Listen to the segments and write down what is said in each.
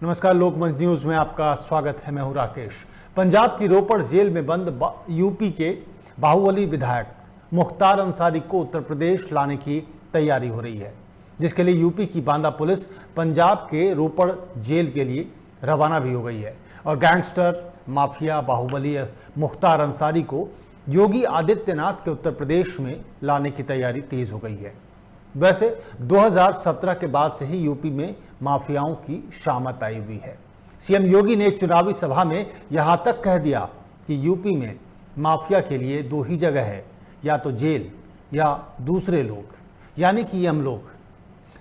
नमस्कार, लोकमंच न्यूज में आपका स्वागत है। मैं हूं राकेश। पंजाब की रोपड़ जेल में बंद यूपी के बाहुबली विधायक मुख्तार अंसारी को उत्तर प्रदेश लाने की तैयारी हो रही है, जिसके लिए यूपी की बांदा पुलिस पंजाब के रोपड़ जेल के लिए रवाना भी हो गई है और गैंगस्टर माफिया बाहुबली मुख्तार अंसारी को योगी आदित्यनाथ के उत्तर प्रदेश में लाने की तैयारी तेज हो गई है। वैसे 2017 के बाद से ही यूपी में माफियाओं की शामत आई हुई है। सीएम योगी ने एक चुनावी सभा में यहां तक कह दिया कि यूपी में माफिया के लिए दो ही जगह है, या तो जेल या दूसरे लोग, यानी कि हम लोग।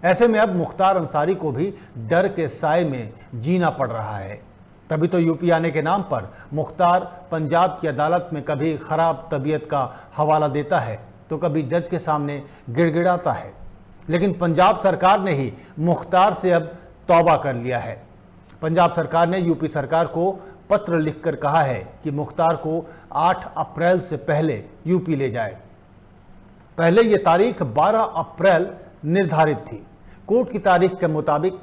ऐसे में अब मुख्तार अंसारी को भी डर के साए में जीना पड़ रहा है। तभी तो यूपी आने के नाम पर मुख्तार पंजाब की अदालत में कभी खराब तबीयत का हवाला देता है तो कभी जज के सामने गिड़गिड़ाता है। लेकिन पंजाब सरकार ने ही मुख्तार से अब तौबा कर लिया है। पंजाब सरकार ने यूपी सरकार को पत्र लिखकर कहा है कि मुख्तार को 8 अप्रैल से पहले यूपी ले जाए। पहले ये तारीख 12 अप्रैल निर्धारित थी, कोर्ट की तारीख के मुताबिक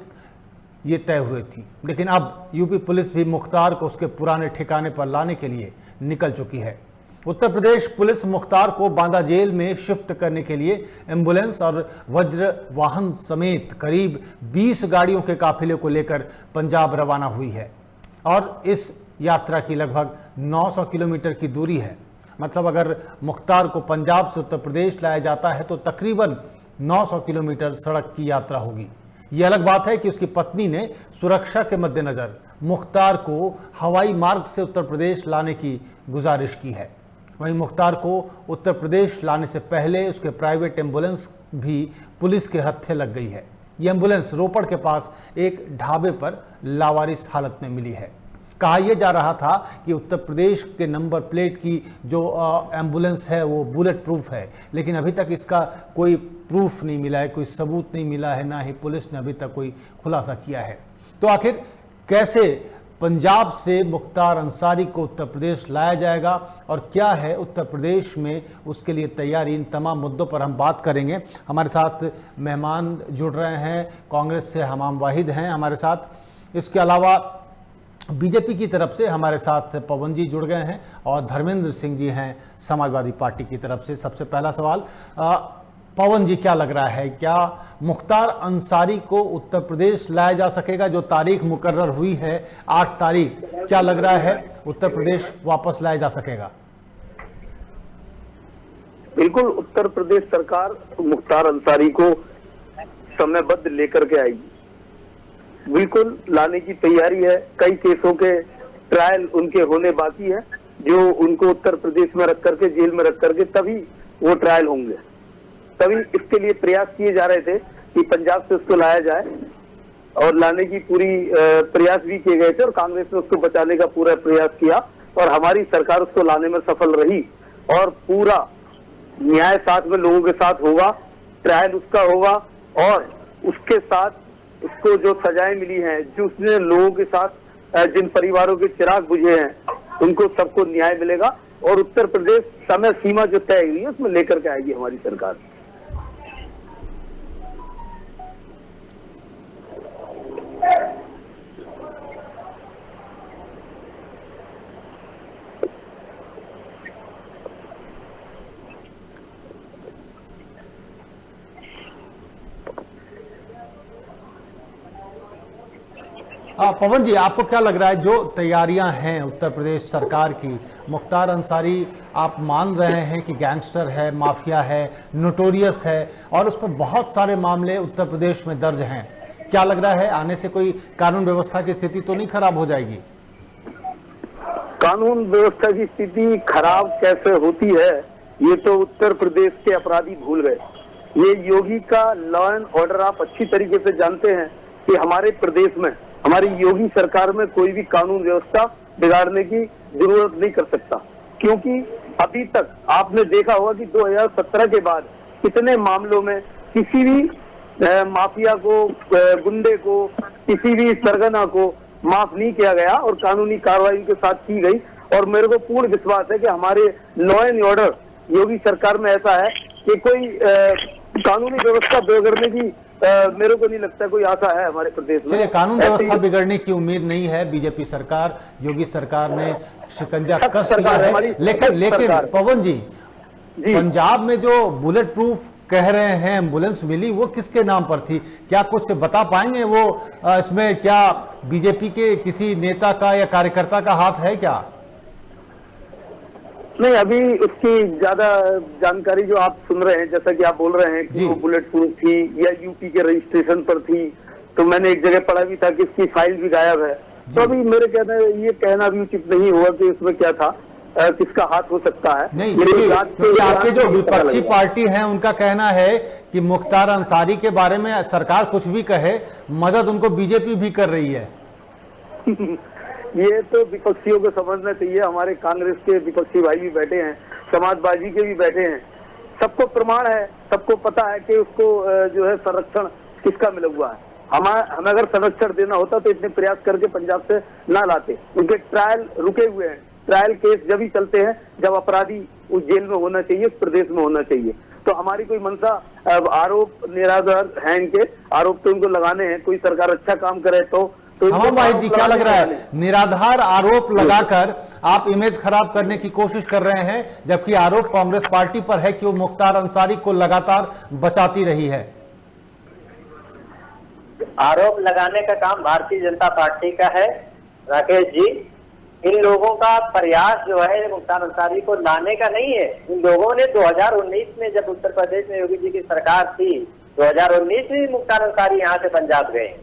ये तय हुई थी। लेकिन अब यूपी पुलिस भी मुख्तार को उसके पुराने ठिकाने पर लाने के लिए निकल चुकी है। उत्तर प्रदेश पुलिस मुख्तार को बांदा जेल में शिफ्ट करने के लिए एम्बुलेंस और वज्र वाहन समेत करीब 20 गाड़ियों के काफिले को लेकर पंजाब रवाना हुई है और इस यात्रा की लगभग 900 किलोमीटर की दूरी है। मतलब अगर मुख्तार को पंजाब से उत्तर प्रदेश लाया जाता है तो तकरीबन 900 किलोमीटर सड़क की यात्रा होगी। ये अलग बात है कि उसकी पत्नी ने सुरक्षा के मद्देनजर मुख्तार को हवाई मार्ग से उत्तर प्रदेश लाने की गुजारिश की है। वहीं मुख्तार को उत्तर प्रदेश लाने से पहले उसके प्राइवेट एम्बुलेंस भी पुलिस के हत्थे लग गई है। ये एम्बुलेंस रोपड़ के पास एक ढाबे पर लावारिस हालत में मिली है। कहा यह जा रहा था कि उत्तर प्रदेश के नंबर प्लेट की जो एम्बुलेंस है वो बुलेट प्रूफ है, लेकिन अभी तक इसका कोई प्रूफ नहीं मिला है, कोई सबूत नहीं मिला है, ना ही पुलिस ने अभी तक कोई खुलासा किया है। तो आखिर कैसे पंजाब से मुख्तार अंसारी को उत्तर प्रदेश लाया जाएगा और क्या है उत्तर प्रदेश में उसके लिए तैयारी, इन तमाम मुद्दों पर हम बात करेंगे। हमारे साथ मेहमान जुड़ रहे हैं, कांग्रेस से हमाम वाहिद हैं हमारे साथ। इसके अलावा बीजेपी की तरफ से हमारे साथ पवन जी जुड़ गए हैं और धर्मेंद्र सिंह जी हैं समाजवादी पार्टी की तरफ से। सबसे पहला सवाल पवन जी, क्या लग रहा है, क्या मुख्तार अंसारी को उत्तर प्रदेश लाया जा सकेगा? जो तारीख मुकर्रर हुई है 8 तारीख, क्या लग रहा है उत्तर प्रदेश वापस लाया जा सकेगा? बिल्कुल, उत्तर प्रदेश सरकार मुख्तार अंसारी को समयबद्ध लेकर के आएगी। बिल्कुल लाने की तैयारी है। कई केसों के ट्रायल उनके होने बाकी है, जो उनको उत्तर प्रदेश में रख करके, जेल में रख करके तभी वो ट्रायल होंगे। तभी इसके लिए प्रयास किए जा रहे थे कि पंजाब से उसको लाया जाए और लाने की पूरी प्रयास भी किए गए थे और कांग्रेस ने उसको बचाने का पूरा प्रयास किया और हमारी सरकार उसको लाने में सफल रही और पूरा न्याय साथ में लोगों के साथ होगा, ट्रायल उसका होगा और उसके साथ उसको जो सजाएं मिली हैं, जो उसने लोगों के साथ जिन परिवारों के चिराग बुझे हैं, उनको सबको न्याय मिलेगा और उत्तर प्रदेश समय सीमा जो तय हुई है उसमें लेकर के आएगी हमारी सरकार। पवन जी, आपको क्या लग रहा है, जो तैयारियां हैं उत्तर प्रदेश सरकार की, मुख्तार अंसारी आप मान रहे हैं कि गैंगस्टर है, माफिया है, नोटोरियस है और उस पर बहुत सारे मामले उत्तर प्रदेश में दर्ज हैं, क्या लग रहा है आने से कोई कानून व्यवस्था की स्थिति तो नहीं खराब हो जाएगी? कानून व्यवस्था की स्थिति खराब कैसे होती है ये तो उत्तर प्रदेश के अपराधी भूल गए। ये योगी का लॉ एंड ऑर्डर आप अच्छी तरीके से जानते हैं कि हमारे प्रदेश में, हमारी योगी सरकार में कोई भी कानून व्यवस्था बिगाड़ने की जरूरत नहीं कर सकता, क्योंकि अभी तक आपने देखा होगा कि 2017 के बाद कितने मामलों में किसी भी माफिया को, गुंडे को, किसी भी सरगना को माफ नहीं किया गया और कानूनी कार्रवाई के साथ की गई। और मेरे को पूर्ण विश्वास है कि हमारे लॉ एंड ऑर्डर योगी सरकार में ऐसा है कि कोई कानूनी व्यवस्था बिगड़ने की मेरे को नहीं लगता कोई आशा है हमारे प्रदेश में। चलिए, कानून ऐसे व्यवस्था ही बिगड़ने की उम्मीद नहीं है। बीजेपी सरकार, योगी सरकार ने शिकंजा सख्त कस दिया सरकार है है। हमारी, लेकिन सख्त सरकार। पवन जी, जी पंजाब में जो बुलेट प्रूफ कह रहे हैं एम्बुलेंस मिली, वो किसके नाम पर थी? क्या कुछ बता पाएंगे? वो इसमें क्या बीजेपी के किसी नेता का या कार्यकर्ता का हाथ है क्या? नहीं, अभी उसकी ज्यादा जानकारी जो आप सुन रहे हैं, जैसा कि आप बोल रहे हैं कि जी। वो बुलेट प्रूफ थी या यूपी के रजिस्ट्रेशन पर थी, तो मैंने एक जगह पढ़ा भी था कि इसकी फाइल भी गायब है। तो अभी मेरे ये कहना भी उचित नहीं हुआ कि इसमें क्या था, किसका हाथ हो सकता है। नहीं, ये क्योंकि जांच क्योंकि आपके जो पता विपक्षी लगेगा। पार्टी है उनका कहना है कि मुख्तार अंसारी के बारे में सरकार कुछ भी कहे, मदद उनको बीजेपी भी कर रही है। ये तो विपक्षियों को समझना चाहिए। हमारे कांग्रेस के विपक्षी भाई भी बैठे हैं, समाजवादी के भी बैठे हैं, सबको प्रमाण है, सबको पता है कि उसको जो है संरक्षण किसका मिला हुआ है। हमें अगर संरक्षण देना होता तो इतने प्रयास करके पंजाब से ना लाते। उनके ट्रायल रुके हुए हैं। ट्रायल केस जब ही चलते हैं जब अपराधी उस जेल में होना चाहिए, उस प्रदेश में होना चाहिए। तो हमारी कोई मंशा, आरोप निराधार हैं, इनके आरोप तो उनको लगाने हैं। कोई सरकार अच्छा काम करे तो हमाम भाई जी, क्या लग रहा है, निराधार आरोप लगाकर आप इमेज खराब करने की कोशिश कर रहे हैं, जबकि आरोप कांग्रेस पार्टी पर है कि वो मुख्तार अंसारी को लगातार बचाती रही है? आरोप लगाने का काम भारतीय जनता पार्टी का है राकेश जी। इन लोगों का प्रयास जो है मुख्तार अंसारी को लाने का नहीं है। इन लोगों ने 2019 में जब उत्तर प्रदेश में योगी जी की सरकार थी, 2019 में मुख्तार अंसारी यहाँ से पंजाब गए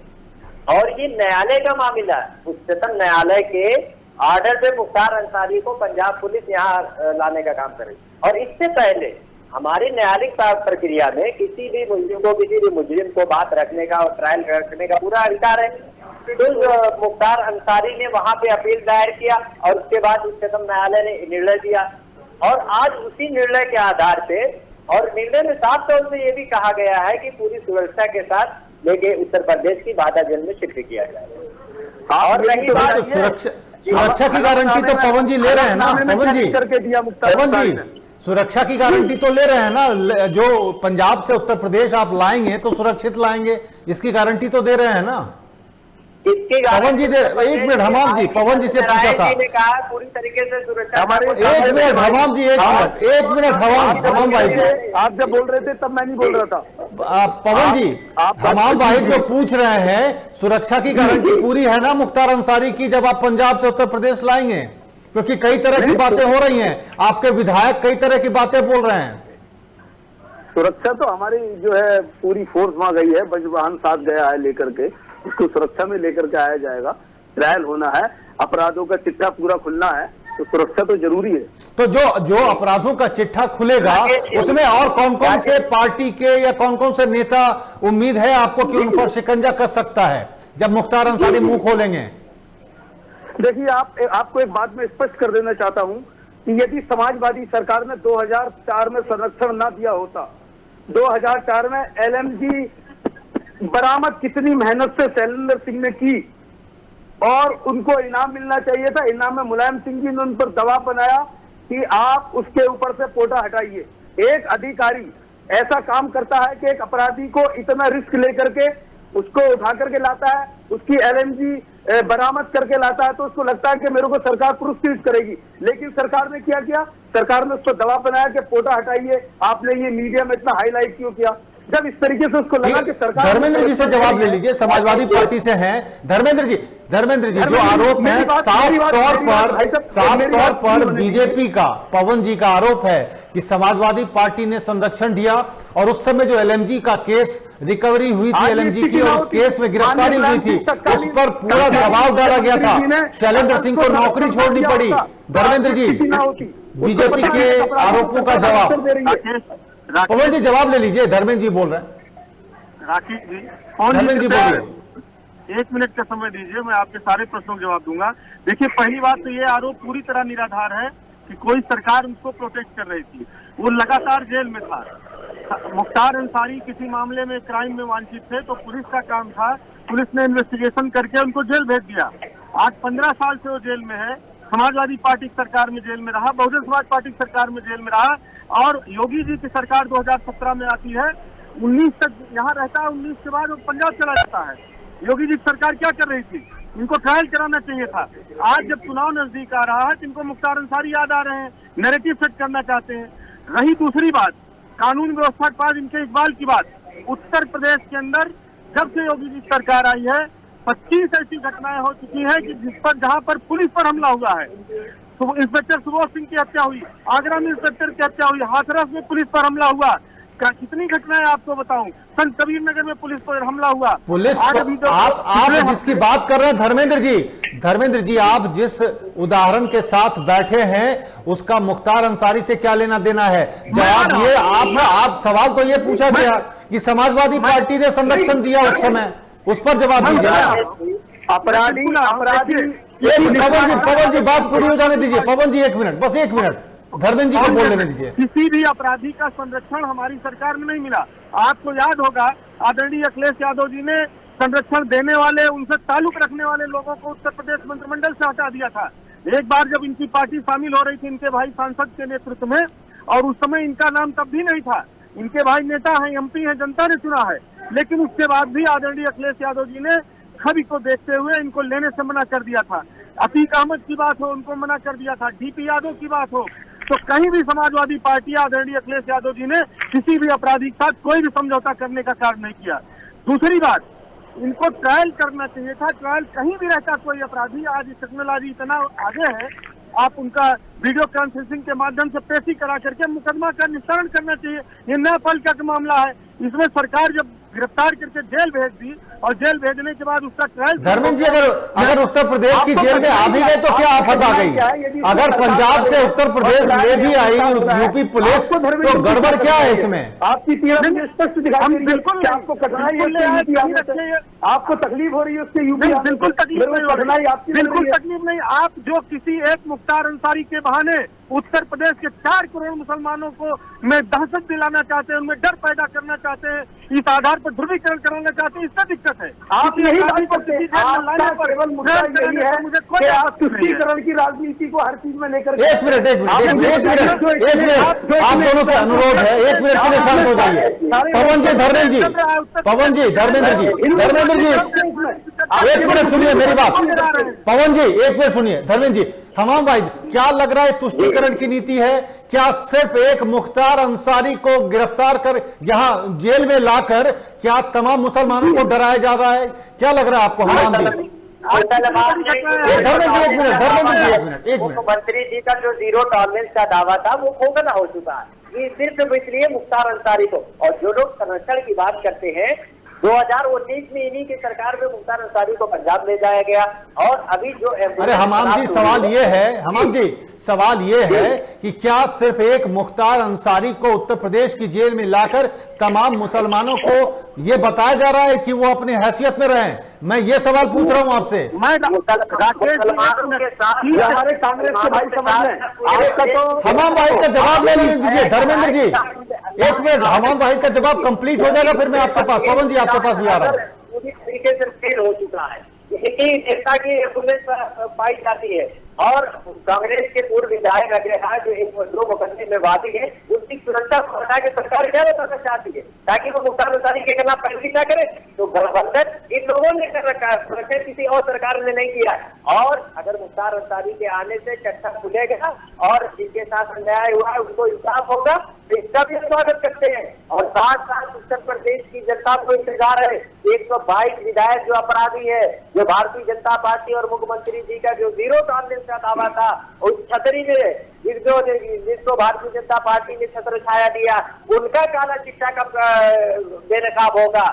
और ये न्यायालय का मामला, उच्चतम न्यायालय के ऑर्डर पे मुख्तार अंसारी को पंजाब पुलिस यहाँ लाने का काम करे। और इससे पहले हमारी न्यायालयिक प्रक्रिया में किसी भी मुजरिम को बात रखने का और ट्रायल रखने का पूरा अधिकार है। तो मुख्तार अंसारी ने वहां पे अपील दायर किया और उसके बाद उच्चतम न्यायालय ने निर्णय दिया और आज उसी निर्णय के आधार पे, और निर्णय में साफ तौर से ये भी कहा गया है कि पूरी सुरक्षा के साथ लेके उत्तर प्रदेश की बाधा जेल में शिफ्ट किया जाएगा। और रही बात सुरक्षा की गारंटी तो पवन जी ले रहे हैं ना? पवन जी, सुरक्षा की गारंटी तो ले रहे हैं ना? जो पंजाब से उत्तर प्रदेश आप लाएंगे तो सुरक्षित लाएंगे, इसकी गारंटी तो दे रहे हैं ना? पवन जी एक मिनट, हमाम जी, पवन जी से पूछा था। कहा पूरी तरीके से सुरक्षा। एक मिनट हमाम जी, एक मिनट हमाम भाई जी, आप जब बोल रहे थे तब मैं नहीं बोल रहा था। पवन जी, हमाम भाई जो पूछ रहे हैं, सुरक्षा की गारंटी पूरी है ना मुख्तार अंसारी की जब आप पंजाब से उत्तर प्रदेश लाएंगे? क्योंकि कई तरह की बातें हो रही हैं, आपके विधायक कई तरह की बातें बोल रहे हैं। सुरक्षा तो हमारी जो है पूरी फोर्स वहां गई है, वाहन साथ गया है लेकर के, उसको सुरक्षा में लेकर के आया जाएगा। ट्रायल होना है, अपराधों का चिट्ठा पूरा खुलना है, तो सुरक्षा तो जरूरी है। तो जो अपराधों का चिट्ठा खुलेगा उसमें और कौन कौन से पार्टी के या कौन कौन से नेता उम्मीद है आपको कि उन पर शिकंजा कस सकता है जब मुख्तार अंसारी मुंह खोलेंगे? देखिए, आपको एक बात मैं स्पष्ट कर देना चाहता हूं कि यदि समाजवादी सरकार ने 2004 में संरक्षण ना दिया होता, 2004 में एलएमजी बरामद कितनी मेहनत से शैलेंद्र सिंह ने की और उनको इनाम मिलना चाहिए था। इनाम में मुलायम सिंह जी ने उन पर दबाव बनाया कि आप उसके ऊपर से पोटा हटाइए। एक अधिकारी ऐसा काम करता है कि एक अपराधी को इतना रिस्क लेकर के उसको उठा करके लाता है, उसकी एलएमजी बरामद करके लाता है, तो उसको लगता है कि मेरे को सरकार पुरस्कृत करेगी। लेकिन सरकार ने क्या किया? सरकार ने उसको दबाव बनाया कि पोटा हटाइए। आपने ये मीडिया में इतना हाईलाइट क्यों किया? जब इस तरीके से उसको लगा कि सरकार। धर्मेंद्र जी से जवाब ले लीजिए, समाजवादी पार्टी से हैं धर्मेंद्र जी। जो आरोप है साफ तौर पर बीजेपी का, पवन जी का आरोप है कि समाजवादी पार्टी ने संरक्षण दिया और उस समय जो एलएमजी का केस रिकवरी हुई थी, एलएमजी की, और उस केस में गिरफ्तारी हुई थी, उस पर पूरा दबाव डाला गया था। शैलेंद्र सिंह को नौकरी छोड़नी पड़ी। धर्मेंद्र जी, बीजेपी के आरोपों का जवाब पवन जी जवाब ले लीजिए। धर्मेंद्र जी बोल रहे हैं। राकेश जी, धर्मेंद्र जी बोलिए। 1 मिनट का समय दीजिए, मैं आपके सारे प्रश्नों का जवाब दूंगा। देखिए, पहली बात तो ये आरोप पूरी तरह निराधार है कि कोई सरकार उसको प्रोटेक्ट कर रही थी। वो लगातार जेल में था। मुख्तार अंसारी किसी मामले में क्राइम में वांछित थे तो पुलिस का काम था, पुलिस ने इन्वेस्टिगेशन करके उनको जेल भेज दिया। आज 15 साल से वो जेल में है। समाजवादी पार्टी की सरकार में जेल में रहा, बहुजन समाज पार्टी की सरकार में जेल में रहा, और योगी जी की सरकार 2017 में आती है 19 तक यहाँ रहता है, 19 के बाद वो पंजाब चला जाता है। योगी जी की सरकार क्या कर रही थी? इनको ट्रायल कराना चाहिए था। आज जब चुनाव नजदीक आ रहा है तो इनको मुख्तार अंसारी याद आ रहे हैं, नैरेटिव सेट करना चाहते हैं। रही दूसरी बात, कानून व्यवस्था के बाद इनके इकबाल की बात, उत्तर प्रदेश के अंदर जब से योगी जी सरकार आई है 25 ऐसी घटनाएं हो चुकी हैं कि जहां पर पुलिस पर हमला हुआ है। तो इंस्पेक्टर सुबोध सिंह की हत्या हुई, आगरा में इंस्पेक्टर की हत्या हुई, हाथरस में पुलिस पर हमला हुआ। कितनी घटनाएं आपको बताऊं, संत कबीर नगर में पुलिस पर हमला हुआ। पुलिस तो आप जिसकी बात कर रहे हैं धर्मेंद्र जी, आप जिस उदाहरण के साथ बैठे हैं उसका मुख्तार अंसारी से क्या लेना देना है? जवाब ये आप सवाल तो ये पूछा गया कि समाजवादी पार्टी ने संरक्षण दिया उस समय, उस पर जवाब दीजिए। अपराधी पवन जी बात पूरी हो जाने दीजिए। पवन जी 1 मिनट, बस 1 मिनट धर्मेंद्र जी को बोल लेने दीजिए। किसी भी अपराधी का संरक्षण हमारी सरकार में नहीं मिला। आपको याद होगा आदरणीय अखिलेश यादव जी ने संरक्षण देने वाले, उनसे ताल्लुक रखने वाले लोगों को उत्तर प्रदेश मंत्रिमंडल से हटा दिया था। एक बार जब इनकी पार्टी शामिल हो रही थी इनके भाई सांसद के नेतृत्व में, और उस समय इनका नाम तब भी नहीं था। इनके भाई नेता हैं, एमपी हैं, जनता ने चुना है, लेकिन उसके बाद भी आदरणीय अखिलेश यादव जी ने छवि को देखते हुए इनको लेने से मना कर दिया था। अतीक अहमद की बात हो, उनको मना कर दिया था। डीपी यादव की बात हो, तो कहीं भी समाजवादी पार्टी आदरणीय अखिलेश यादव जी ने किसी भी अपराधी के साथ कोई भी समझौता करने का कार्य नहीं किया। दूसरी बात, इनको ट्रायल करना चाहिए था। ट्रायल कहीं भी रहता कोई अपराधी, आज टेक्नोलॉजी इतना आगे है, आप उनका वीडियो कॉन्फ्रेंसिंग के माध्यम से पेशी करा करके मुकदमा का निस्तारण करना चाहिए। ये नया पल का मामला है, इसमें सरकार जब गिरफ्तार करके जेल भेज दी और जेल भेजने के बाद उसका ट्रायल। धर्मेंद्र जी अगर उत्तर प्रदेश की जेल में आ भी गए तो क्या आफत आ गई? अगर पंजाब से उत्तर प्रदेश में भी आई यूपी पुलिस तो गड़बड़ क्या है इसमें? आपकी पीड़ा स्पष्ट दिखाई दे रही है कि आपको कठिनाई, आपको तकलीफ हो रही है उससे यूपी। बिल्कुल तकलीफ नहीं। आप जो किसी एक मुख्तार अंसारी के बहाने उत्तर प्रदेश के 4 करोड़ मुसलमानों को में दहशत दिलाना चाहते हैं, उनमें डर पैदा करना चाहते हैं, इस आधार पर ध्रुवीकरण कराना चाहते हैं, इससे दिक्कत है। आप यही बात करते हैं, केवल मुद्दा यही है कि आप तुष्टीकरण की राजनीति को हर चीज में लेकर। एक मिनट आप दोनों से अनुरोध है, 1 मिनट के लिए शांत हो जाइए। पवन जी, धर्मेंद्र जी 1 मिनट सुनिए मेरी बात। पवन जी 1 मिनट सुनिए। धर्मेंद्र जी, तमाम भाई, क्या लग रहा है तुष्टीकरण की नीति है? क्या सिर्फ एक मुख्तार अंसारी को गिरफ्तार कर यहां जेल में लाकर क्या तमाम मुसलमानों को डराया जा रहा है? क्या लग रहा है आपको? हमाम जी मुख्यमंत्री जी का जो 0 टॉलरेंस का दावा था वो खोखला हो चुका है। ये सिर्फ इसलिए मुख्तार अंसारी को, और जो लोग संरक्षण की बात करते हैं, 2019 में इन्हीं की सरकार में मुख्तार अंसारी को पंजाब ले जाया गया। और अभी जो अरे हमाम जी सवाल ये है कि क्या सिर्फ एक मुख्तार अंसारी को उत्तर प्रदेश की जेल में लाकर तमाम मुसलमानों को यह बताया जा रहा है कि वो अपनी हैसियत में रहें? मैं ये सवाल पूछ रहा हूं आपसे। हमारे कांग्रेस के भाई समझ लें, हमाम भाई का जवाब ले दीजिए। धर्मेंद्र जी 1 मिनट, हमाम भाई का जवाब कंप्लीट हो जाएगा फिर मैं आपके पास। पवन जी आपके पास भी आ रहा है। पूरी तरीके से फेल हो चुका है। जैसा की पुलिस पाई जाती है, और कांग्रेस के पूर्व विधायक अग्रहार जो 2 मुकदमे में वादी है, उसकी सुरक्षा को हटा के सरकार क्या बताना चाहती है ताकि वो मुख्तार अंसारी के खिलाफ पैरवी ना करे। तो गठबंधन इन लोगों ने कर रखा है, सुरक्षा किसी और सरकार ने नहीं किया। और अगर मुख्तार अंसारी के आने से चट्टा खुलेगा और जिनके साथ अन्याय हुआ है उनको इंसाफ होगा, तो इसका भी स्वागत करते हैं। और साथ साथ उत्तर प्रदेश की जनता को इंतजार है। 122 विधायक जो अपराधी है, जो भारतीय जनता पार्टी और मुख्यमंत्री जी का जो 0 टॉलरेंस का दावा था, उस छतरी में जिसको भारतीय जनता पार्टी ने छत्र छाया दिया, उनका काला चिट्ठा का बेनकाब होगा।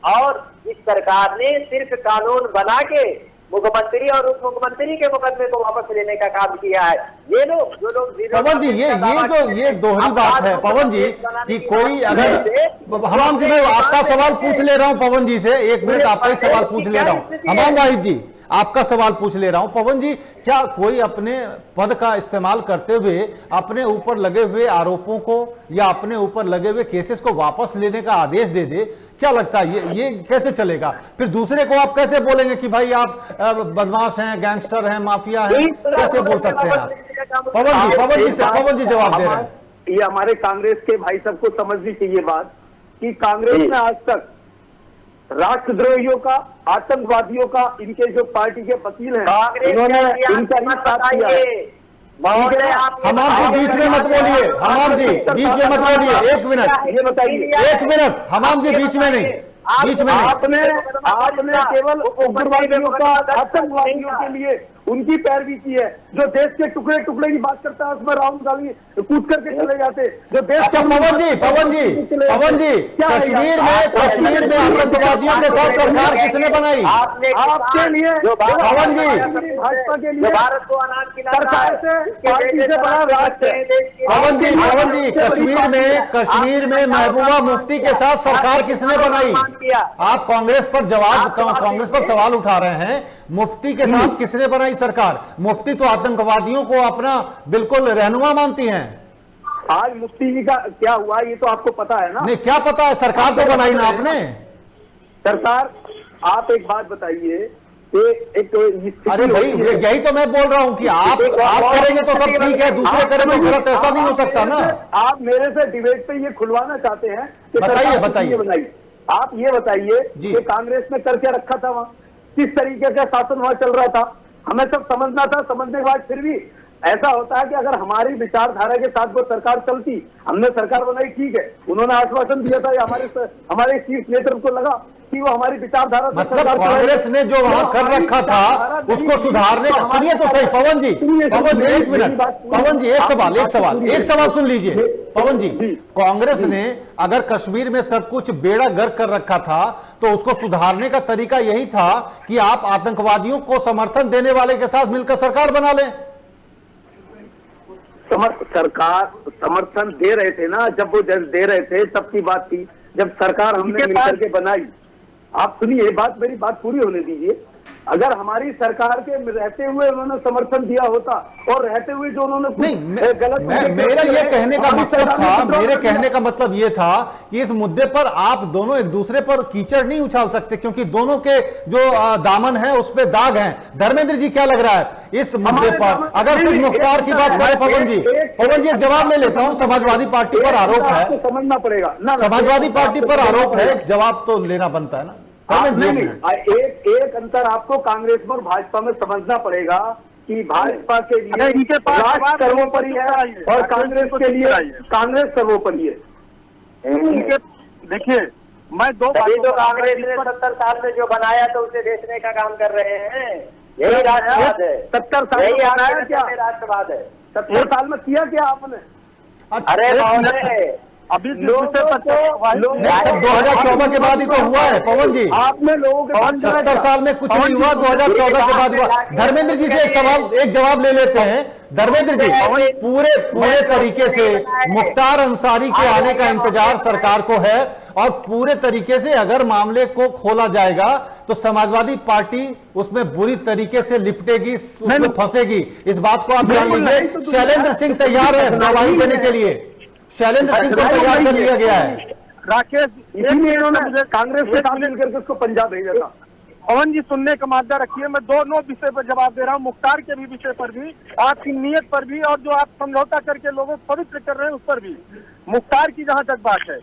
और इस सरकार ने सिर्फ कानून बना के मुख्यमंत्री और उप मुख्यमंत्री के मुकदमे को वापस लेने का काम किया है। ये लोग जो लोग पवन जी ये दोहरी बात है पवन जी कि कोई अगर हमाम जी, मैं आपका सवाल पूछ ले रहा हूं पवन जी से। 1 मिनट आपका ही सवाल पूछ ले रहा हूं। हमाम वाहिद जी आपका सवाल पूछ ले रहा हूं। पवन जी, क्या कोई अपने पद का इस्तेमाल करते हुए अपने ऊपर लगे हुए आरोपों को या अपने ऊपर लगे हुए केसेस को वापस लेने का आदेश दे दे? क्या लगता है ये कैसे चलेगा? फिर दूसरे को आप कैसे बोलेंगे कि भाई आप बदमाश हैं, गैंगस्टर हैं, माफिया हैं? कैसे बोल सकते हैं आप? पवन जी जवाब दे रहे हैं। ये हमारे कांग्रेस के भाई सबको समझनी चाहिए बात कि कांग्रेस ने आज तक राष्ट्रद्रोहियों का, आतंकवादियों का, इनके जो पार्टी के वकील हैं, इन्होंने इनका ही साथ किया है। महोदय हमाम जी बीच में मत बोलिए, हमाम जी बीच में मत बोलिए, 1 मिनट, ये बताइए, 1 मिनट, हमाम जी बीच में नहीं, बीच में नहीं। आपने केवल उग्रवादियों का, आतंकवादियों के लिए उनकी पैरवी की है। जो देश के टुकड़े टुकड़े की बात करता है उसमें राहुल गांधी कूद करके चले जाते। जो देश अच्छा पवन जी कश्मीर में आतंकवादियों के साथ सरकार किसने बनाई? आपके लिए पवन जी, भाजपा के लिए भारत को अनाज सरकार से, पार्टी से बड़ा राष्ट्र है। पवन जी कश्मीर में महबूबा मुफ्ती के साथ सरकार किसने बनाई? आप कांग्रेस पर सवाल उठा रहे हैं, मुफ्ती के साथ किसने बनाई सरकार? मुफ्ती तो आतंकवादियों को अपना बिल्कुल रहनुमा मानती हैं। आज मुफ्ती जी का क्या हुआ ये तो आपको पता है ना? नहीं, क्या पता है, सरकार तो बनाई ना आपने। सरकार, आप एक बात बताइए, अरे भाई यही तो मैं बोल रहा हूं कि आप करेंगे तो सब ठीक है, दूसरे करें तो गलत, ऐसा नहीं हो सकता ना। आप मेरे से डिबेट पे ये खुलवाना चाहते हैं कि बताइए बनाइए। आप ये बताइए कि कांग्रेस ने करके रखा था, वहां किस तरीके का शासन वहां चल रहा था, हमें सब समझना था। समझने के बाद फिर भी ऐसा होता है कि अगर हमारी विचारधारा के साथ वो सरकार चलती, हमने सरकार बनाई, ठीक है, उन्होंने आश्वासन दिया था, हमारे शीर्ष नेतृत्व को लगा कि वो हमारी विचारधारा, मतलब कांग्रेस ने जो वहां कर रखा था उसको सुधारने का। सुनिए तो सही पवन जी, 1 मिनट, पवन जी एक सवाल सुन लीजिए। पवन जी, कांग्रेस ने अगर कश्मीर में सब कुछ बेड़ा गर्क कर रखा था तो उसको सुधारने का तरीका यही था कि आप आतंकवादियों को समर्थन देने वाले के साथ मिलकर सरकार बना लें। सरकार समर्थन दे रहे थे ना, जब वो दे रहे थे तब की बात थी, जब सरकार हमने मिलकर के बनाई। आप सुनिए बात, मेरी बात पूरी होने दीजिए। अगर हमारी सरकार के रहते हुए उन्होंने समर्थन दिया होता और रहते हुए जो उन्होंने गलत, मेरा ये कहने का मकसद था, मेरे कहने का मतलब ये था कि इस मुद्दे पर आप दोनों एक दूसरे पर कीचड़ नहीं उछाल सकते, क्योंकि दोनों के जो दामन है उस पे दाग हैं। धर्मेंद्र जी क्या लग रहा है इस मुद्दे पर? अगर सिर्फ मुख्तार की बात करें, पवन जी एक जवाब ले लेता हूं। समाजवादी पार्टी पर आरोप है, समझना पड़ेगा, समाजवादी पार्टी पर आरोप है, जवाब तो लेना बनता है ना। एक अंतर आपको कांग्रेस में और भाजपा में समझना पड़ेगा कि भाजपा के लिए इनके पास राष्ट्र सर्वोपरि है और कांग्रेस के लिए कांग्रेस सर्वोपरि है। देखिए, मैं दो कांग्रेस ने 70 साल में जो बनाया तो उसे बेचने का काम कर रहे हैं। यही राष्ट्रवाद है। 70 साल में बनाया क्या? राष्ट्रवाद है। 70 साल में किया क्या आपने? अरे महोदय, अभी 2014 के बाद ही तो हुआ है पवन जी। आपने लोगों के 70 साल में कुछ नहीं हुआ, 2014 के बाद हुआ। धर्मेंद्र जी से एक जवाब ले लेते हैं। धर्मेंद्र जी, पूरे तरीके से मुख्तार अंसारी के आने का इंतजार सरकार को है और पूरे तरीके से अगर मामले को खोला जाएगा तो समाजवादी पार्टी उसमें बुरी तरीके से लिपटेगी, उसमें फंसेगी। इस बात को आप जान लीजिए। शैलेंद्र सिंह तैयार है गवाही देने के लिए, शैलेंद्र सिंह को तैयार कर लिया गया है। राकेश, इसीलिए इन्होंने कांग्रेस से शामिल करके उसको पंजाब भेजा था। पवन जी सुनने का मादा रखिए, मैं दोनों विषय पर जवाब दे रहा हूँ, मुख्तार के भी विषय पर भी, आपकी नीयत पर भी, और जो आप समझौता करके लोगों को पवित्र कर रहे हैं उस पर भी। मुख्तार की जहां तक बात है,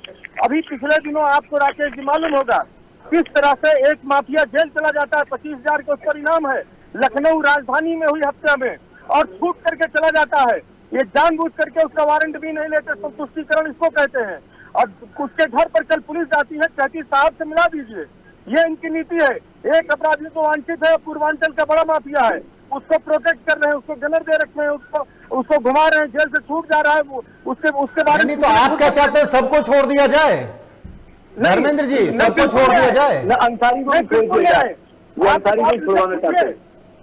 अभी पिछले दिनों आपको राकेश जी मालूम होगा किस तरह से एक माफिया जेल चला जाता है, 25,000 का उस पर इनाम है, लखनऊ राजधानी में हुई हत्या में, और छूट करके चला जाता है। ये जानबूझ करके उसका वारंट भी नहीं लेते, संतुष्टिकरण इसको कहते हैं। और उसके घर पर कल पुलिस जाती है, कहती साहब से मिला दीजिए। ये इनकी नीति है। एक अपराधी तो वांछित है, पूर्वांचल का बड़ा माफिया है, उसको प्रोटेक्ट कर रहे हैं, उसको गनर दे रखे हैं, उसको घुमा रहे हैं, जेल से छूट जा रहा है। उसके बारे में तो आप क्या चाहते हैं, सबको छोड़ दिया जाए? धर्मेंद्र जी, सबको छोड़ दिया जाए? अंसारी को छोड़ दिया जाए, वो अंसारी को छुड़वाना चाहते हैं।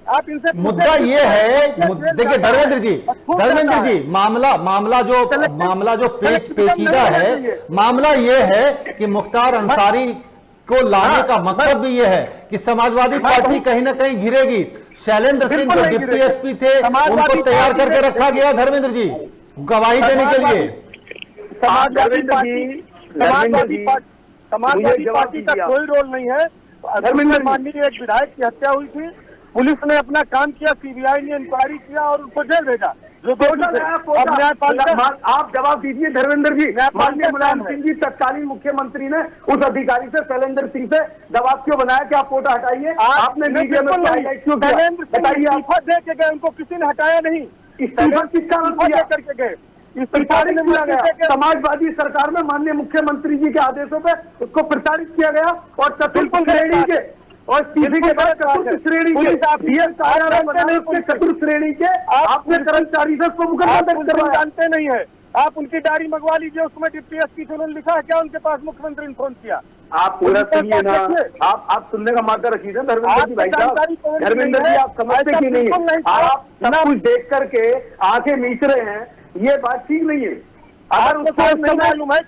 आप इनसे मुद्दा ये है, देखिए धर्मेंद्र जी, मामला जो पेचीदा है, मामला ये है कि मुख्तार अंसारी को लाने का मकसद भी ये है कि समाजवादी पार्टी कहीं ना कहीं घिरेगी। शैलेंद्र सिंह जो डिप्टी एसपी थे उनको तैयार करके रखा गया धर्मेंद्र जी गवाही देने के लिए। समाजवादी पार्टी का कोई रोल नहीं है। माननीय एक विधायक की हत्या हुई थी, पुलिस ने अपना काम किया, सीबीआई ने इंक्वायरी किया और उसको जेल भेजा। जो टोटल है आप जवाब दीजिए धर्मेंद्र जी। माननीय मुलायम सिंह जी तत्कालीन मुख्यमंत्री ने उस अधिकारी से, शैलेंद्र सिंह से दबाव क्यों बनाया कि आप फोटो हटाइए? आपने मीडिया में क्यों किया? बताइए। आप दे के गए, उनको किसी ने हटाया नहीं। इस्तीफा किसका दिया करके गए? समाजवादी सरकार में माननीय मुख्यमंत्री जी के आदेशों पे उसको प्रसारित किया गया और चतुर्थ श्रेणी के और इसी के बाद चतुर्थ श्रेणी के चतुर्थ श्रेणी के आपने कर्मचारी से उसको मुकदमा दर्ज करवाया। जानते नहीं है आप, उनकी डायरी मंगवा लीजिए, उसमें डिप्टी एसपी से उन्होंने लिखा है क्या उनके पास मुख्यमंत्री ने फोन किया? आप पूरा सुनिए ना, आप सुनने का मादा रखिए ना धर्मेंद्र जी भाई साहब। धर्मेंद्र जी आप समझते क्यों नहीं है? आप सब कुछ देख करके आंखें मीच रहे हैं, ये बात ठीक नहीं है। अगर उसको मालूम है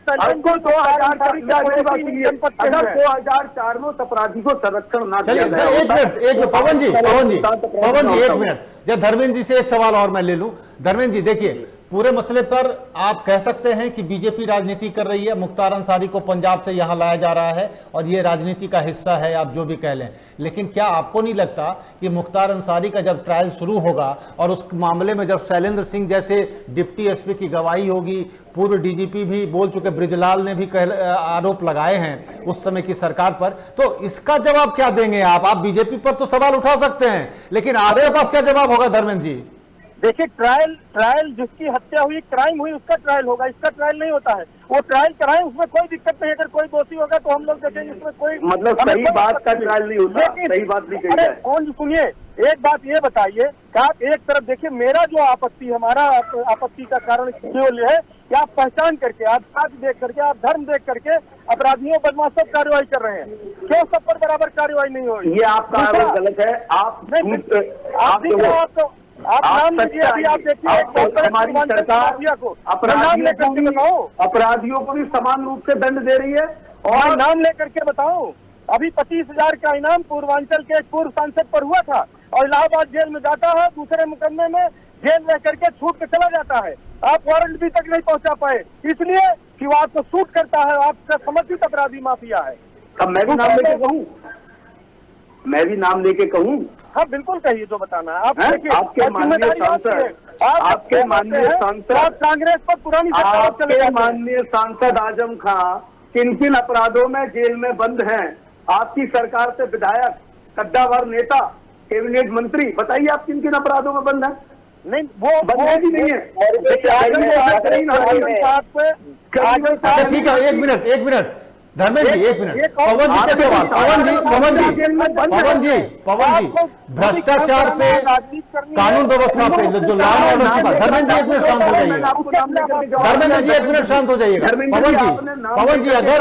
अगर 2004 में उस अपराधी को संरक्षण ना चलिए एक मिनट पवन जी एक मिनट, जब धर्मेंद्र जी से एक सवाल और मैं ले लूं। धर्मेंद्र जी देखिए, पूरे मसले पर आप कह सकते हैं कि बीजेपी राजनीति कर रही है, मुख्तार अंसारी को पंजाब से यहां लाया जा रहा है और ये राजनीति का हिस्सा है, आप जो भी कह लें, लेकिन क्या आपको नहीं लगता कि मुख्तार अंसारी का जब ट्रायल शुरू होगा और उस मामले में जब शैलेंद्र सिंह जैसे डिप्टी एसपी की गवाही होगी, पूर्व डीजीपी भी बोल चुके, ब्रिजलाल ने भी आरोप लगाए हैं उस समय की सरकार पर, तो इसका जवाब क्या देंगे आप बीजेपी पर तो सवाल उठा सकते हैं, लेकिन आपके पास क्या जवाब होगा धर्मेंद्र जी? देखिए, ट्रायल जिसकी हत्या हुई, क्राइम हुई, उसका ट्रायल होगा, इसका ट्रायल नहीं होता है। वो ट्रायल कराएं, उसमें कोई दिक्कत नहीं। अगर कोई दोषी होगा तो हम लोग देखेंगे, इसमें कोई मतलब सही बात का ट्रायल नहीं होता, सही बात नहीं कही है। कौन सुनिए, एक बात ये बताइए कि आप एक तरफ देखिए, मेरा जो आपत्ति, हमारा आपत्ति का कारण केवल है कि आप पहचान करके, आप जात देख करके, आप धर्म देख करके अपराधियों बदमाशों पर कार्रवाई कर रहे हैं, क्यों सब पर बराबर कार्रवाई नहीं हो रही? ये आपका आरोप गलत है। आप नाम लीजिए, अभी आप देखिए हमारी सरकार अपराधियों को भी समान रूप से दंड दे रही है। और नाम लेकर के बताओ, अभी 25,000 का इनाम पूर्वांचल के एक पूर्व सांसद पर हुआ था और इलाहाबाद जेल में जाता है, दूसरे मुकदमे में जेल रह करके छूट के चला जाता है। आप वारंट भी तक नहीं पहुंचा पाए, इसलिए कि वो आपको सूट करता है, आपका समर्थित अपराधी माफिया है। अब मैं भी नाम लेके कहूँ, मैं भी नाम लेके कहूँ? हाँ बिल्कुल कहिए, जो बताना है आप। आपके माननीय सांसद, आपके माननीय सांसद, आप कांग्रेस पर पुरानी आपके माननीय सांसद आजम खां किन किन अपराधों में जेल में बंद हैं? आपकी सरकार से विधायक, कद्दावर नेता, कैबिनेट मंत्री, बताइए आप किन किन अपराधों में बंद हैं? नहीं, वो बंद भी नहीं है। अच्छा ठीक है, एक मिनट धर्मेंद्र जी, एक मिनट पवन जी से सवाल। पवन जी भ्रष्टाचार पे, कानून व्यवस्था पे, जो लॉ एंड ऑर्डर की बात, धर्मेंद्र जी एक मिनट शांत हो जाइए। धर्मेंद्र जी एक मिनट शांत हो जाइएगा। पवन जी अगर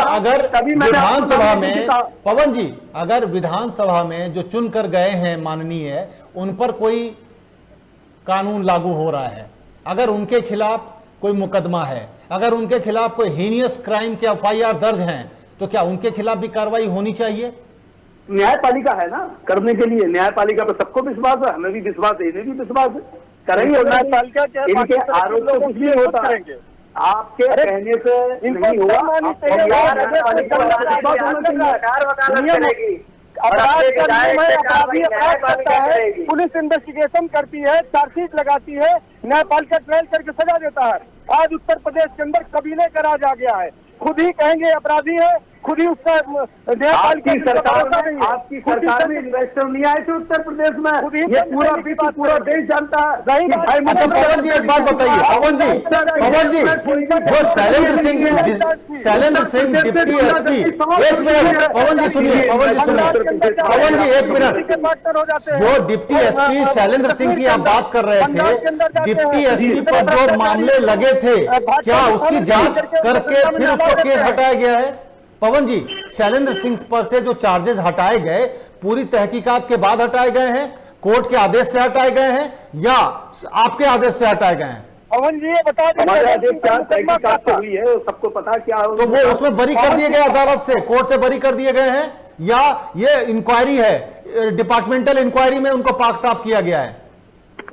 विधानसभा में, पवन जी अगर विधानसभा में जो चुनकर गए हैं माननीय, उन पर कोई कानून लागू हो रहा है, अगर उनके खिलाफ कोई मुकदमा है, अगर उनके खिलाफ कोई हीनियस क्राइम के FIR दर्ज हैं, तो क्या उनके खिलाफ भी कार्रवाई होनी चाहिए? न्यायपालिका है ना करने के लिए, न्यायपालिका पर सबको विश्वास है, हमें भी विश्वास है, इन्हें भी विश्वास है, करेंगे। न्यायपालिका इनके आरोप तो कुछ नहीं होता, आपके कहने से नहीं होगा। पुलिस इन्वेस्टिगेशन करती है, चार्जशीट लगाती है, न्यायपालिका ट्रायल करके सजा देता है। आज उत्तर प्रदेश के अंदर कबीले का राज आ गया है, खुद ही कहेंगे अपराधी है, खुद ही उसका आपकी सरकार में इन्वेस्टर नहीं आए थे उत्तर प्रदेश में, ये पूरा देश जानता है। अच्छा पवन जी एक बात बताइए, पवन जी जो शैलेंद्र सिंह डिप्टी एसपी, एक मिनट पवन जी सुनिए, पवन जी एक मिनट, जो डिप्टी एसपी शैलेंद्र सिंह की आप बात कर रहे थे, डिप्टी एसपी पर जो मामले लगे थे, क्या उसकी जांच करके फिर उसको केस हटाया गया है? पवन जी, शैलेंद्र सिंह पर से जो चार्जेस हटाए गए, पूरी तहकीकात के बाद हटाए गए हैं, कोर्ट के आदेश से हटाए गए हैं या आपके आदेश से हटाए गए हैं? पवन जी ये बता दें, हमारे आदेश क्या तहकीकात हुई है, सबको पता क्या हो, तो वो उसमें बरी कर दिए गए, अदालत से, कोर्ट से बरी कर दिए गए हैं, या ये इंक्वायरी है, डिपार्टमेंटल इंक्वायरी में उनको पाक साफ किया गया है?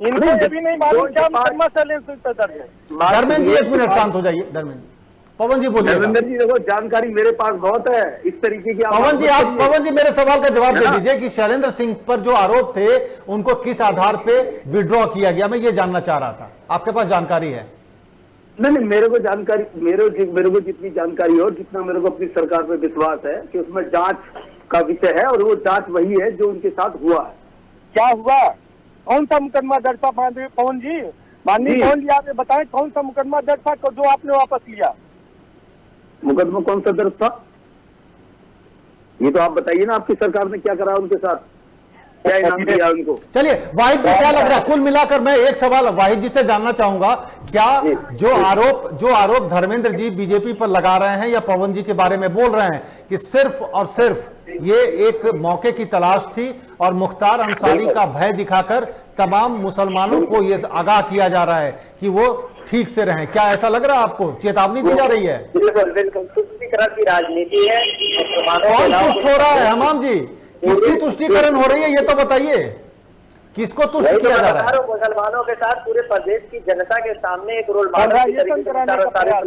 इनको ये भी नहीं मालूम क्या मुकदमा शैलेंद्र सिंह पर दर्ज है। धर्मेंद्र जी एक मिनट शांत हो जाइए। धर्मेंद्र पवन जी बोलिए। धर्मेंद्र जी देखो, जानकारी मेरे पास बहुत है इस तरीके की। पवन जी मेरे सवाल का जवाब दे दीजिए कि शैलेंद्र सिंह पर जो आरोप थे उनको किस आधार पे विड्रॉ किया गया, मैं ये जानना चाह रहा था, आपके पास जानकारी है? नहीं, मेरे को जानकारी, मेरे को जितनी जानकारी है और जितना मेरे को अपनी सरकार पे विश्वास है कि उसमें जांच का विषय है और वो जांच वही है जो उनके साथ हुआ है। क्या हुआ, कौन सा मुकदमा दर्ज था पवन जी? माननीय पवन जी, आप बताएं कौन सा मुकदमा दर्ज था जो आपने वापस लिया? मुकदमा कौन सा दर्ज था ये तो आप बताइए ना, आपकी सरकार ने क्या करा उनके साथ, क्या इनाम दिया उनको? चलिए वाहिद जी, क्या लग रहा है कुल मिलाकर, मैं एक सवाल वाहिद जी से जानना चाहूंगा, क्या जो आरोप धर्मेंद्र जी बीजेपी पर लगा रहे हैं या पवन जी के बारे में बोल रहे हैं कि सिर्फ और सिर्फ ये एक मौके की तलाश थी और मुख्तार अंसारी का भय दिखाकर तमाम मुसलमानों को ये आगाह किया जा रहा है कि वो ठीक से रहें, क्या ऐसा लग रहा है आपको? चेतावनी दी जा रही है? बिल्कुल बिल्कुल, तुष्टिकरण की राजनीति है। कौन तुष्ट हो रहा है हमाम जी? किसकी तुष्टिकरण हो रही है ये तो बताइए, किसको तुष्ट किया जा रहा है? मुसलमानों के साथ पूरे प्रदेश की जनता के सामने एक रोल मॉडल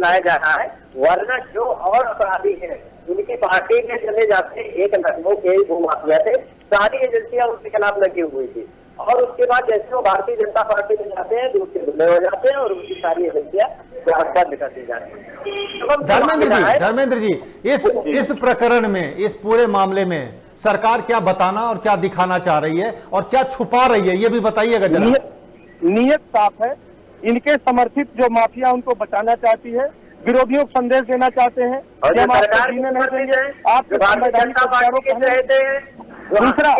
लाया जा रहा है, वरना जो और अपराधी हैं उनकी पार्टी में चले जाते एक लखनऊ के भूमाफिया थे, सारी एजेंसियां उनके खिलाफ लगी हुई थी और उसके बाद जैसे वो भारतीय जनता पार्टी में जाते हैं दूसरे धुले हो जाते हैं और उनकी सारी एजेंसियां बंद कर दी जाती हैं। धर्मेंद्र जी, इस प्रकरण में, इस पूरे मामले में सरकार क्या बताना और क्या दिखाना चाह रही है और क्या छुपा रही है, ये भी बताइएगा जरा। नियत साफ है, इनके समर्थित जो माफिया उनको बचाना चाहती है, विरोधियों को संदेश देना चाहते हैं और हम आपको सरकार जीने नहीं देंगे, आपके भारतीय जनता पार्टी के रहते हैं। दूसरा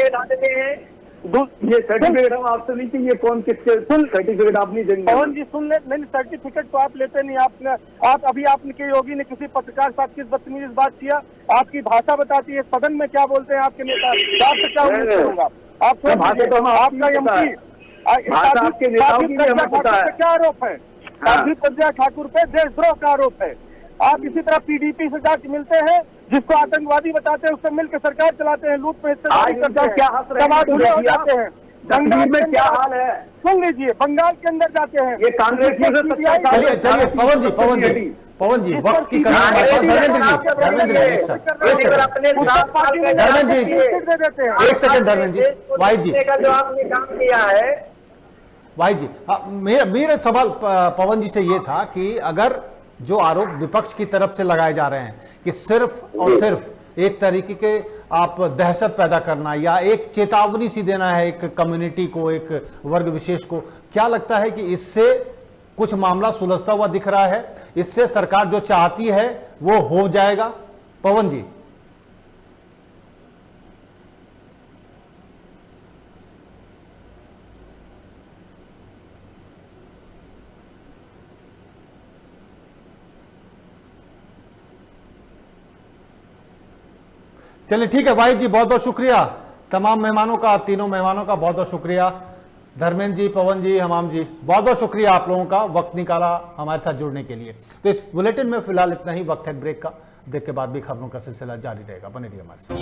ये सर्टिफिकेट हम आपसे नहीं चाहिए, कौन किसके सर्टिफिकेट आप नहीं देंगे? पवन जी सुन ले, नहीं सर्टिफिकेट तो आप लेते नहीं। आप अभी आपके योगी ने किसी पत्रकार साथ किस बदतमीज बात किया, आपकी भाषा बताती है सदन में क्या बोलते हैं आपके नेता, आपसे क्या उम्मीद करूंगा? आप आपका एमपी क्या आरोप है? साध्वी प्रज्ञा ठाकुर पे देशद्रोह का आरोप है। आप इसी तरह पीडीपी से जाके मिलते हैं, जिसको आतंकवादी बताते हैं, उससे मिलकर सरकार चलाते हैं, लूट में हिस्सेदारी करते हैं, क्या हो जाते हैं। बंगाल में क्या हाल है सुन लीजिए, बंगाल के अंदर जाते हैं ये कांग्रेस। चलिए पवन जी वक्त की कमी, धर्मेंद्र जी वाहिद जी जो आपने काम किया है वाहिद जी, मेरा सवाल पवन जी से ये था कि अगर जो आरोप विपक्ष की तरफ से लगाए जा रहे हैं कि सिर्फ और सिर्फ एक तरीके के आप दहशत पैदा करना या एक चेतावनी सी देना है एक कम्युनिटी को, एक वर्ग विशेष को, क्या लगता है कि इससे कुछ मामला सुलझता हुआ दिख रहा है? इससे सरकार जो चाहती है वो हो जाएगा? पवन जी चलिए ठीक है, वाहिद जी बहुत बहुत शुक्रिया, तमाम मेहमानों का, तीनों मेहमानों का बहुत बहुत शुक्रिया, धर्मेंद्र जी, पवन जी, हमाम जी, बहुत बहुत शुक्रिया आप लोगों का वक्त निकाला हमारे साथ जुड़ने के लिए। तो इस बुलेटिन में फिलहाल इतना ही, वक्त है ब्रेक का, ब्रेक के बाद भी खबरों का सिलसिला जारी रहेगा, बने रहिए हमारे साथ।